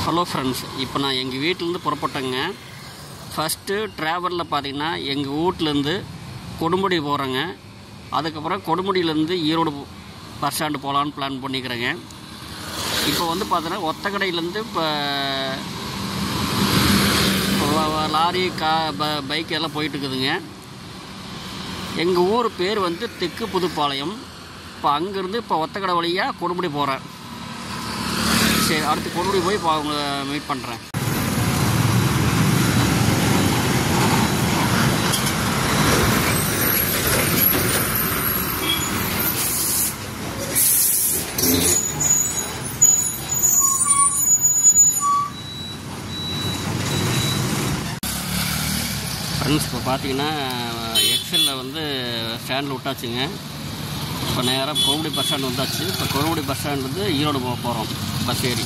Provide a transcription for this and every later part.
Hello friends, இப்போ நான் எங்கள் வீட்டிலேருந்து புறப்பட்டேங்க. ஃபஸ்ட்டு ட்ராவலில் பார்த்திங்கன்னா எங்கள் வீட்லேருந்து கொடுமுடி போகிறேங்க. அதுக்கப்புறம் கொடுமுடியிலேருந்து ஈரோடு பஸ் ஸ்டாண்டு போகலான்னு பிளான் பண்ணிக்கிறேங்க. இப்போ வந்து பார்த்தீங்கன்னா ஒத்தக்கடையிலேருந்து இப்போ லாரி பைக் எல்லாம் போயிட்டுருக்குதுங்க. எங்கள் ஊர் பேர் வந்து தெற்கு புதுப்பாளையம். இப்போ அங்கேருந்து இப்போ ஒத்தக்கடை வழியாக கொடுமுடி போகிறேன். சரி, அடுத்து கொடுமுடி போய் மீட் பண்ணுறேன். ஃப்ரெண்ட்ஸ், இப்போ பார்த்தீங்கன்னா எக்ஸலில் வந்து ஸ்டாண்டில் விட்டாச்சுங்க. இப்போ நேராக கொடுமுடி பஸ் ஸ்டாண்டு வந்தாச்சு. இப்போ கொடுமுடி பஸ் ஸ்டாண்ட்லேருந்து ஈரோடு போக போகிறோம் பஸ் ஏறி.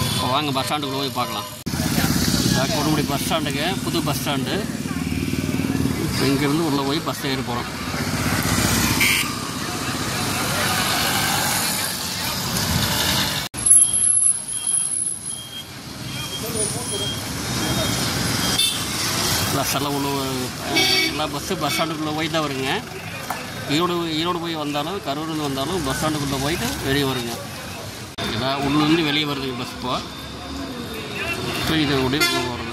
இப்போ வாங்க பஸ் ஸ்டாண்டுக்குள்ளே போய் பார்க்கலாம். கொடுமுடி பஸ் ஸ்டாண்டுங்க, புது பஸ் ஸ்டாண்டு. இப்போ இங்கேருந்து உள்ளே போய் பஸ் ஏறி போகிறோம். பஸ்ஸெல்லாம் எல்லா பஸ்ஸு பஸ் ஸ்டாண்டுக்குள்ளே போய் தான் வருங்க. ஈரோடு போய் வந்தாலும் கரூர்லேருந்து வந்தாலும் பஸ் ஸ்டாண்டுக்குள்ளே போயிட்டு வெளியே வருங்க. எல்லாம் உள்ளேருந்து வெளியே வருதுங்க பஸ். இப்போ இது உடைய உள்ளே போகிறது.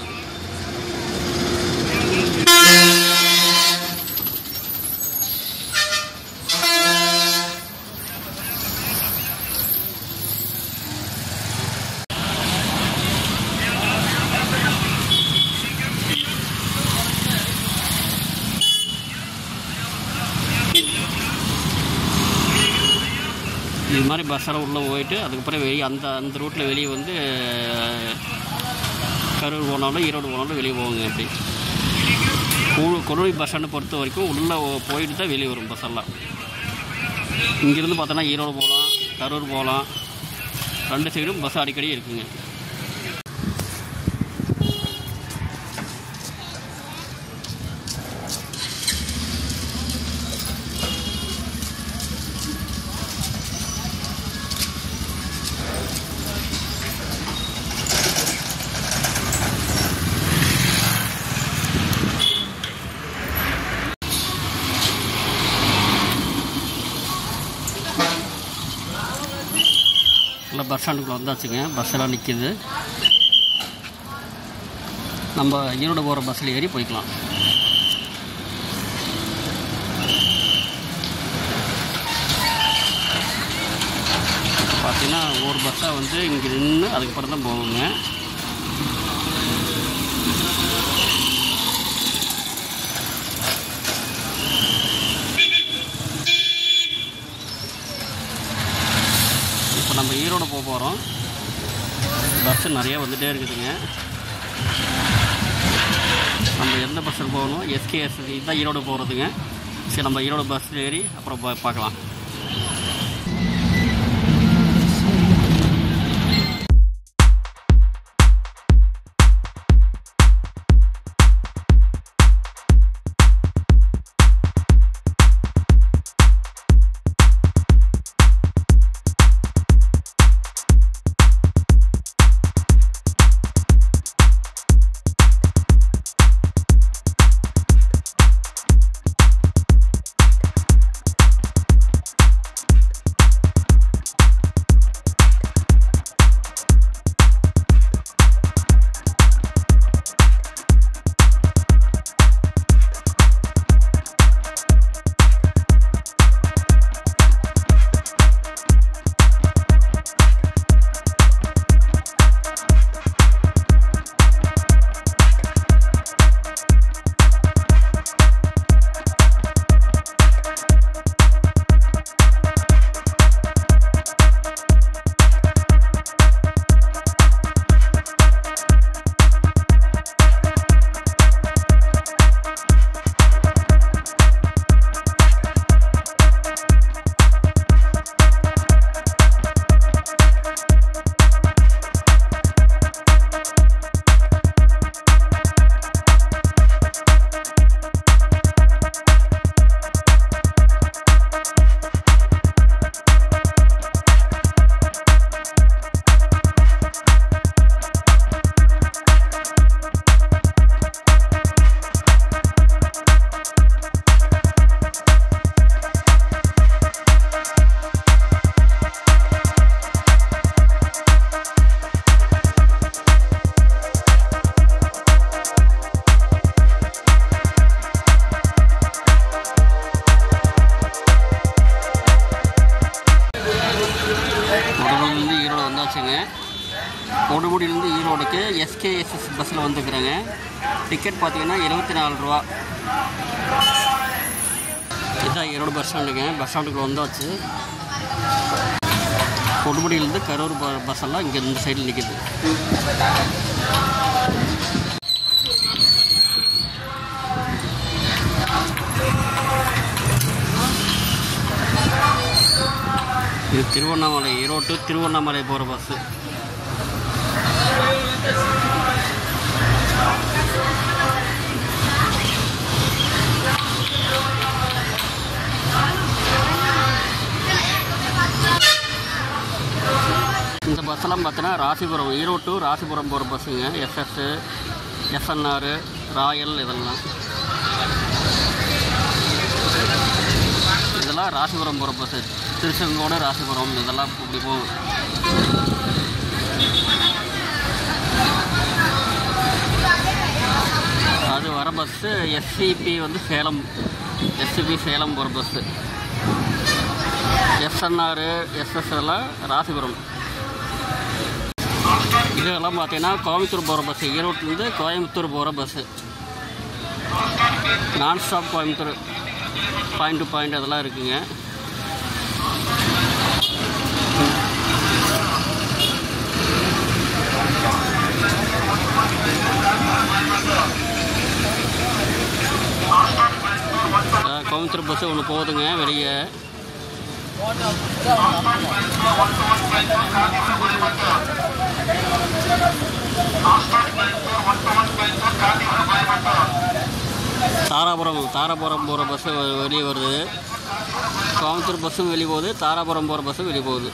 இது மாதிரி பஸ்ஸெல்லாம் உள்ளே போயிட்டு அதுக்கப்புறம் வெளியே அந்த ரூட்டில் வெளியே வந்து கரூர் போனாலும் ஈரோடு போனாலும் வெளியே போவாங்க. அப்படி கொடுமுடி பஸ் ஸ்டாண்டை பொறுத்த வரைக்கும் உள்ளே போயிட்டு தான் வெளியே வரும் பஸ்ஸெல்லாம். இங்கேருந்து பார்த்தோன்னா ஈரோடு போகலாம், கரூர் போகலாம். ரெண்டு சைடும் பஸ் அடிக்கடி இருக்குங்க. பஸ் ஸ்டாண்டுக்குள்ளே வந்தாச்சுங்க. பஸ் எல்லாம் நிற்கிது. நம்ம ஈரோடு போகிற பஸ்ஸில் ஏறி போய்க்கலாம். பார்த்தீங்கன்னா ஒரு பஸ்ஸாக வந்து இங்கே நின்று அதுக்கப்புறம் தான் போகுங்க. நம்ம ஈரோடு போக போகிறோம். பஸ்ஸு நிறையா வந்துகிட்டே இருக்குதுங்க. நம்ம எந்த பஸ்ஸில் போகணும்? எஸ்கேஎஸ் தான் ஈரோடு போகிறதுங்க. சரி, நம்ம ஈரோடு பஸ் ஏறி அப்புறம் பார்க்கலாம். கொடுமுடியிலேருந்து ஈரோடு வந்தாச்சுங்க. கொடுமுடியிலேருந்து ஈரோடுக்கு எஸ்கேஎஸ்எஸ் பஸ்ஸில் வந்துருக்குறேங்க. டிக்கெட் பார்த்தீங்கன்னா 24 ரூபா. இதுதான் ஈரோடு பஸ் ஸ்டாண்டுங்க. பஸ் ஸ்டாண்டுக்குள்ள வந்தாச்சு. கொடுமுடியிலேருந்து கரூர் பஸ் எல்லாம் இங்கே இந்த சைடில் நிற்கிது. இது திருவண்ணாமலை, ஈரோடு திருவண்ணாமலை போகிற பஸ்ஸு. இந்த பஸ்ஸெல்லாம் பார்த்தோன்னா ராசிபுரம், ஈரோடு ராசிபுரம் போகிற பஸ்ஸுங்க. எஸ்எஸ், எஸ்என்ஆர், ராயல் இதெல்லாம் ராசிபுரம் போகிற பஸ்ஸு. திருச்செங்கோடு, ராசிபுரம் இதெல்லாம் இப்படி போகும். அது வர பஸ்ஸு எஸ்சிபி வந்து சேலம், எஸ்சிபி சேலம் போகிற பஸ்ஸு. எஸ்என்ஆர், எஸ்எஸ் எல்லாம் ராசிபுரம். இதெல்லாம் பார்த்தீங்கன்னா கோயம்புத்தூர் போகிற பஸ்ஸு. ஈரோட்டிலேருந்து கோயம்புத்தூர் போகிற பஸ்ஸு. நான் stop Coimbatore, point to point அதெல்லாம் இருக்குங்க. கோயம்புத்தூர் பஸ்ஸு ஒன்று போகுதுங்க வெளியே. தாராபுரம் போகிற பஸ்ஸு வெளியே வருது. கோயம்புத்தூர் பஸ்ஸும் வெளியே போகுது, தாராபுரம் போகிற பஸ்ஸும் வெளியே போகுது.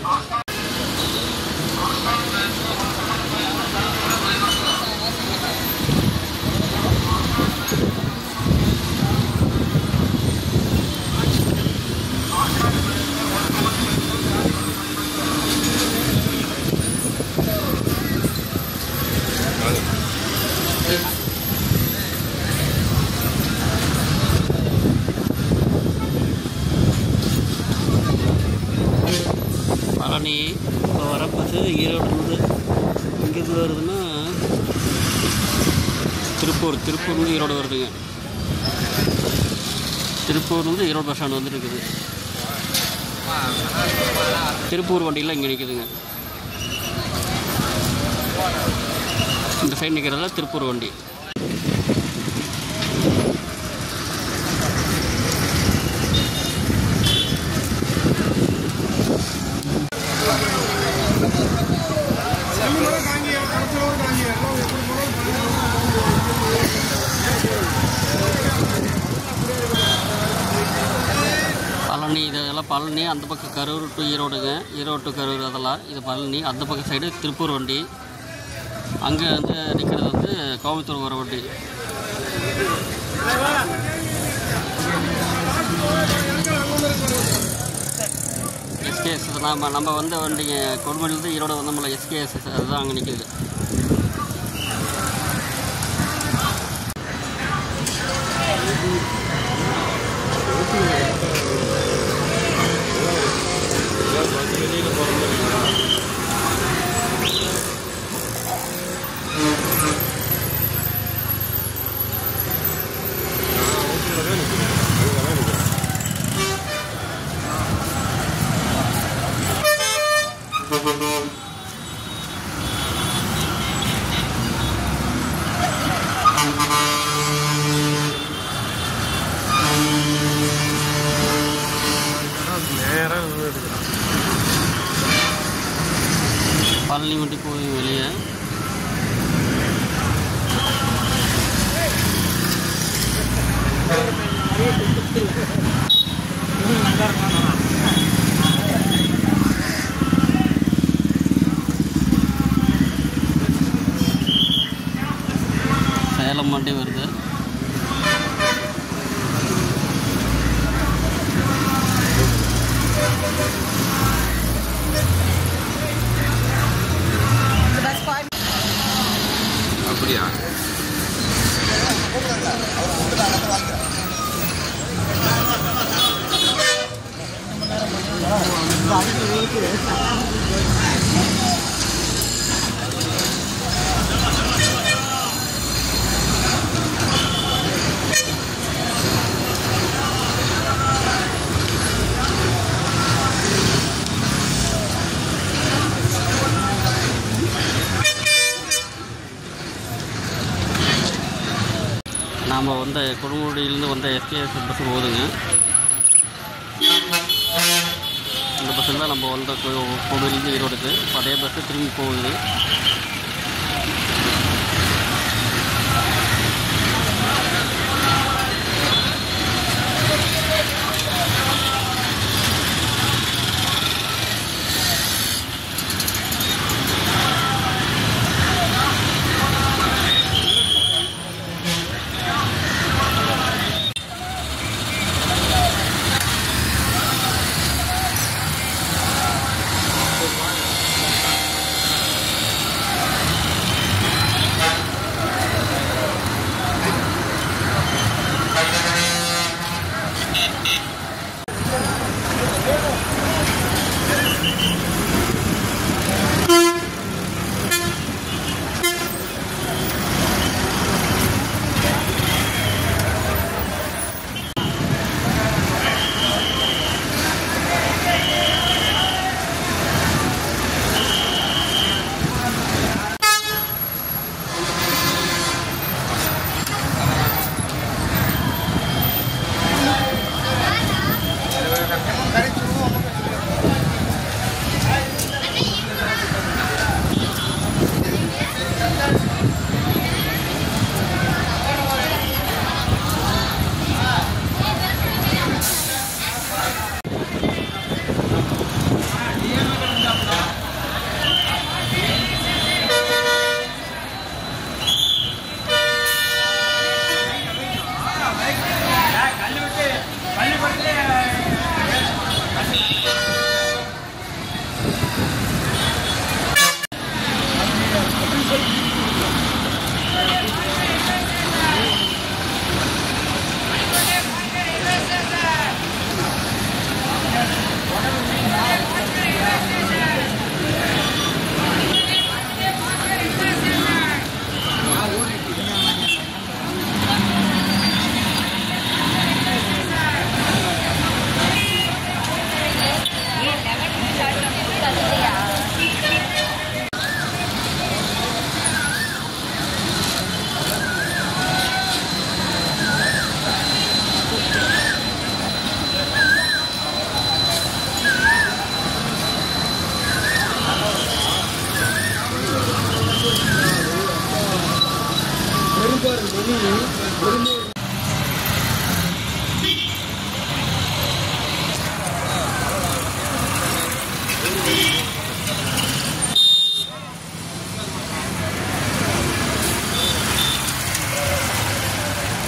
பழனி வர பஸ்ஸு ஈரோடு இங்கேருந்து வருதுன்னா திருப்பூர்லேருந்து ஈரோடு வருதுங்க. திருப்பூர்லேருந்து ஈரோடு பஸ் ஸ்டாண்டு வந்துருக்குது. திருப்பூர் வண்டியில் இங்கே நிற்குதுங்க. இந்த சைடு நிற்கிறதுல திருப்பூர் வண்டி. பழனி, இதெல்லாம் பழனி. அந்த பக்கம் கரூர் டு ஈரோடுங்க, ஈரோடு டு கரூர் அதெல்லாம். இது பழனி. அந்த பக்கம் சைடு திருப்பூர் வண்டி. அங்கே வந்து நிற்கிறது வந்து கோயம்புத்தூர் வர வண்டி. எஸ்கேஎஸ்எஸ் நம்ம வந்த வண்டிங்க. கொடுமுடியிலேருந்து ஈரோடு வந்தோம்ல, எஸ்கேஎஸ்எஸ் அதுதான் அங்கே நிற்கிது. பழனி வண்டி போய் வெளியே. சேலம் வண்டி வருது. அப்படியா? நாம் வந்து கொடுமுடியிலேருந்து வந்த எஸ்கேஎஸ் பஸ் போகுதுங்க. இந்த பஸ்ஸில் தான் நம்ம வந்த கோவிலேருந்து ஈரோடுக்கு. இப்போ அதே பஸ்ஸு திரும்பி போகுது.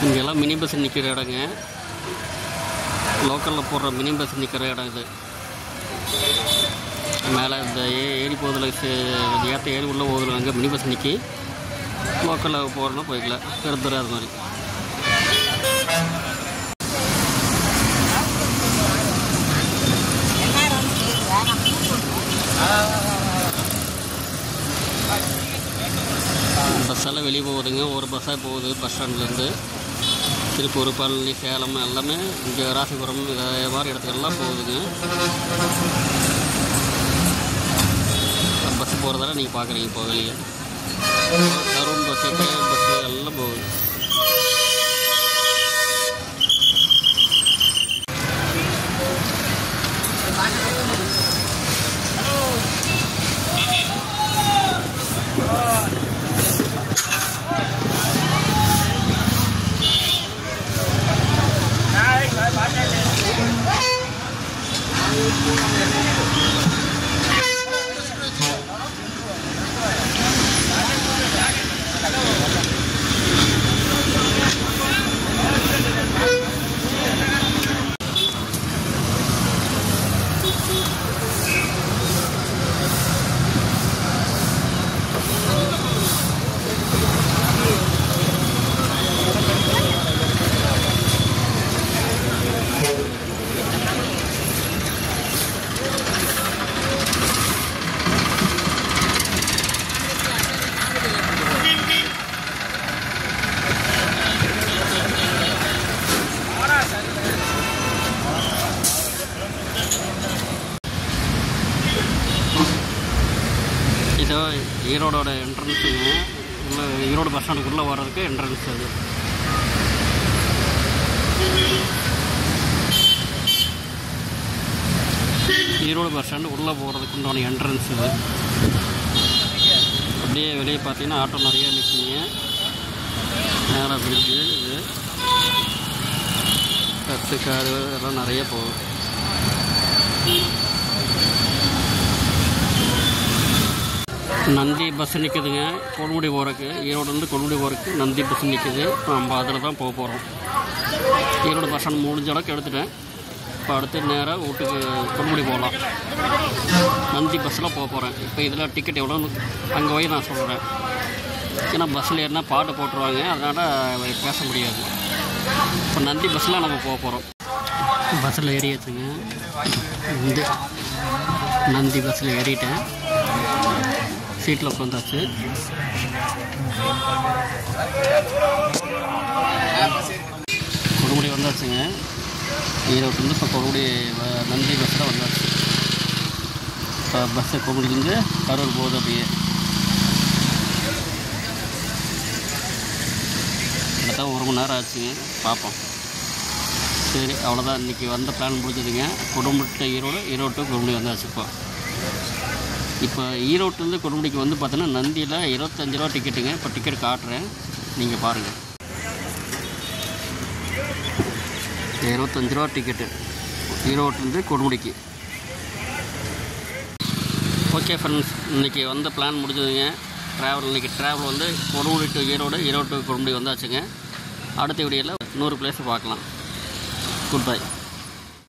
இங்கெல்லாம் மினி பஸ் நிற்கிற இடங்க. லோக்கலில் போடுற மினி பஸ் நிற்கிற இடம் இது. மேலே இந்த ஏரி போதில் ஏற்ற ஏரி உள்ளே போதில் அங்கே மினி பஸ் நிற்கி லோக்கலில் போகிறோன்னா போய்க்கலாம். பெருந்துறை அது மாதிரி. பஸ்ஸெல்லாம் வெளியே போகுதுங்க. ஒரு பஸ்ஸாக போகுது பஸ் ஸ்டாண்ட்லேருந்து. திருப்பூர், பழனி, சேலம் எல்லாமே இங்கே ராசிபுரம் இதே மாதிரி இடத்துக்கெல்லாம் போகுதுங்க. பஸ் போகிறதால நீங்கள் பார்க்குறீங்க. இப்போ வெளியே கரூர் பஸ்ஸு, கையல் பஸ்ஸு எல்லாம் போகுது. இதோ ஈரோடோட என்ட்ரன்ஸுங்க. ஈரோடு பஸ் ஸ்டாண்டுக்குள்ளே வர்றதுக்கு என்ட்ரன்ஸ் அது. ஈரோடு பஸ் ஸ்டாண்டு உள்ளே போகிறதுக்கு உண்டான என்ட்ரன்ஸ் இது. அப்படியே வெளியே பார்த்தீங்கன்னா ஆட்டோ நிறையா நிற்கிங்க. நேராக பிரிட்ஜு இது. பஸ்ஸு காரு எல்லாம் நிறைய போகும். நந்தி பஸ் நிற்குதுங்க கொடுமுடி போகிறதுக்கு. ஈரோடுலேருந்து கொடுமுடி போகிறதுக்கு நந்தி பஸ் நிற்குது. நம்ம அதில் தான் போக போகிறோம். ஈரோடு பஸ் ஸ்டாண்ட் முடிஞ்ச அளவுக்கு எடுத்துட்டேன். இப்போ அடுத்து நேராக வீட்டுக்கு கொடுமுடி போகலாம். நந்தி பஸ்ஸில் போக போகிறேன். இப்போ இதில் டிக்கெட் எவ்வளோன்னு அங்கே போய் நான் சொல்கிறேன். ஏன்னா பஸ்ஸில் ஏறினா பாட்டு போட்டுருவாங்க, அதனால் பேச முடியாது. இப்போ நந்தி பஸ்ஸில் நம்ம போக போகிறோம். பஸ்ஸில் ஏறியாச்சுங்க. இந்த நந்தி பஸ்ஸில் ஏறிட்டேன். சீட்டில் உட்காந்தாச்சு. கொடுமுடி வந்தாச்சுங்க. ஈரோட்டிலேருந்து இப்போ கொடுமுடி நந்தி பஸ்ஸில் வந்தாச்சு. இப்போ பஸ்ஸு கொடுமுடிலேருந்து கரூர் போகுது. அப்படியே கிட்டத்தட்ட 1 மணி நேரம் ஆச்சுங்க. பார்ப்போம். சரி, அவ்வளோதான். இன்றைக்கி வந்த பிளான் முடிஞ்சதுங்க. கொடுமுடி ஈரோடு, ஈரோடு கொடுமுடி வந்தாச்சு. இப்போ ஈரோட்டிலேருந்து கொடுமுடிக்கு வந்து பார்த்தோன்னா நந்தியில் 25 ரூபா டிக்கெட்டுங்க. இப்போ டிக்கெட் காட்டுறேன், நீங்கள் பாருங்கள். 25 ரூபா டிக்கெட்டு ஈரோட்டிலேருந்து கொடுமுடிக்கு. ஓகே ஃப்ரெண்ட்ஸ், இன்றைக்கி வந்து பிளான் முடிஞ்சதுங்க. இன்றைக்கி ட்ராவல் வந்து கொடுமுடி டு ஈரோடு, ஈரோடு டு கொடுமுடி வந்தாச்சுங்க. அடுத்த வீடியோவில் 100 பிளேஸ் பார்க்கலாம். Good bye.